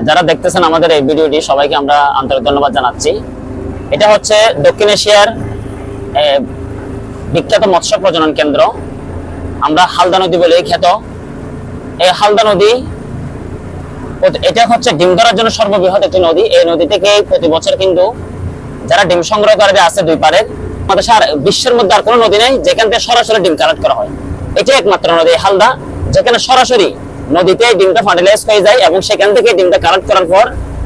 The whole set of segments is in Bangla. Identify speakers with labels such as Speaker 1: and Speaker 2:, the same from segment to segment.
Speaker 1: যারা দেখতেছেন আমাদের এই ভিডিওটি সবাইকে আমরা আন্তরিক ধন্যবাদ জানাচ্ছি। এটা হচ্ছে দক্ষিণ এশিয়ার বিখ্যাত মৎস্য প্রজনন কেন্দ্র, আমরা হালদা নদী বলে খ্যাত। এই হালদা নদী এটা হচ্ছে ডিম ধরার জন্য সর্ববৃহৎ একটি নদী। এই নদী থেকে প্রতি বছর কিন্তু যারা ডিম সংগ্রহকারীরা আছে দুই পারে, আমাদের বিশ্বের মধ্যে আর কোনো নদী নেই যেখান থেকে সরাসরি ডিম কালেক্ট করা হয়। এটা একমাত্র নদী হালদা, যেখানে সরাসরি নদীতে ডিমটা ফার্টিলাইজ হয়ে যায় এবং সেখান থেকে ডিমটা কালেক্ট করার পর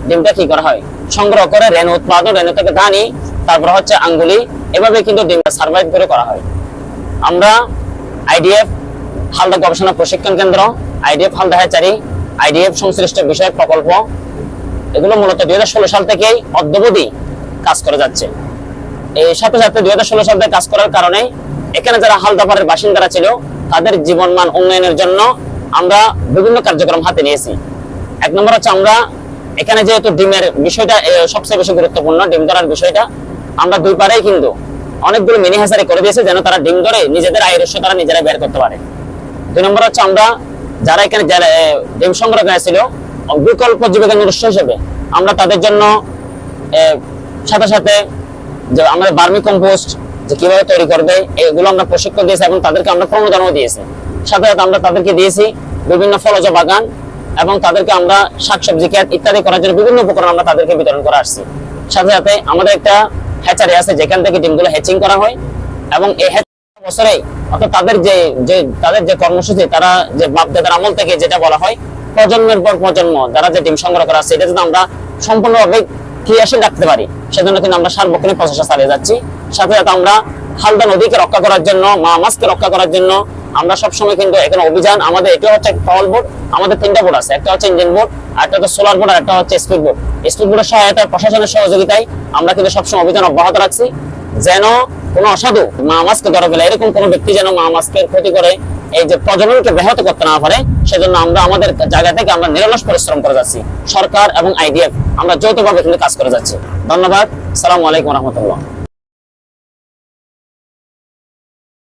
Speaker 1: ডিমটা কি করা হয়, সংগ্রহ করে রেণু উৎপাদন, রেণু থেকে দানি, তারপর হচ্ছে আঙ্গুলি, এভাবে কিন্তু ডিমটা সার্ভাইভ করে করা হয়। আমরা আইডিএফ হালদা গবেষণা প্রশিক্ষণ কেন্দ্র, আইডিএফ হালদা হ্যাচারি, আইডিএফ সংশ্লিষ্ট বিষয়ক প্রকল্প, এগুলো মূলত 2016 সাল থেকেই অদ্যাবধি কাজ করে যাচ্ছে। এই সাথে সাথে 2016 সাল থেকে কাজ করার কারণে এখানে যারা হালদাপাড়ের বাসিন্দারা ছিল তাদের জীবনমান উন্নয়নের জন্য আমরা বিভিন্ন কার্যক্রম হাতে নিয়েছি। এক নম্বর হচ্ছে আমরা এখানে যেহেতু ডিমের বিষয়টা সবচেয়ে বেশি গুরুত্বপূর্ণ, ডিম ধরার বিষয়টা, আমরা দুই পারেই কিন্তু অনেকগুলো মিনি হ্যাচারি করে দিয়েছে যেন তারা ডিম ধরে নিজেদের আয়ের উৎস তারা নিজেরা বের করতে পারে। দুই নম্বর হচ্ছে আমরা যারা এখানে ডিম সংগ্রহ করেছিল বিকল্প জীবিকার উৎস হিসেবে আমরা তাদের জন্য সাথে সাথে যে আমাদের বার্মি কম্পোস্ট যে কিভাবে তৈরি করবে এগুলো আমরা প্রশিক্ষণ দিয়েছি এবং তাদেরকে আমরা প্রণোদনাও দিয়েছি। সাথে সাথে আমরা তাদেরকে দিয়েছি বিভিন্ন ফলজ বাগান এবং তাদেরকে আমরা শাকসবজি ক্ষেত ইত্যাদি করার জন্য বিভিন্ন উপকরণ আমরা তাদেরকে বিতরণ করে আসছি। সাথে সাথে আমাদের একটা হ্যাচারি আছে যেখান থেকে ডিমগুলো হ্যাচিং করা হয় এবং এই বছরে অর্থাৎ তাদের যে কর্মসূচি, তারা যে বাপ-দাদার আমল থেকে যেটা বলা হয় প্রজন্মের পর প্রজন্ম যারা যে ডিম সংগ্রহ করা আছে এটা যদি আমরা সম্পূর্ণভাবে ক্রিয়াশীল রাখতে পারি সেজন্য কিন্তু আমরা সার্বক্ষণিক প্রচেষ্টা চালিয়ে যাচ্ছি। সাথে সাথে আমরা হালদা নদীকে রক্ষা করার জন্য, মা মাছকে রক্ষা করার জন্য আমরা সবসময় কিন্তু এখানে অভিযান, আমাদের এটা হচ্ছে পাওয়ার বোর্ড, আমাদের 3টা বোর্ড আছে, একটা হচ্ছে ইঞ্জিন বোর্ড, আরেকটা হচ্ছে সোলার বোর্ড, আর একটা হচ্ছে স্পিড বোর্ড। স্পিড বোর্ডের সহায়তায় প্রশাসনের সহযোগিতায় আমরা কিন্তু সবসময় অভিযান অব্যাহত রাখছি যেন কোনো অসাধু মা মাছকে ধরে ফেলে এরকম কোনো ব্যক্তি যেন মা মাছকে ক্ষতি করে এই যে প্রজননকে ব্যাহত করতে না পারে, সেজন্য আমরা আমাদের জায়গা থেকে আমরা নিরলস পরিশ্রম করে যাচ্ছি। সরকার এবং আইডিএফ আমরা যৌথভাবে কিন্তু কাজ করে যাচ্ছি। ধন্যবাদ। আসসালামু আলাইকুম রহমতুল্লাহ।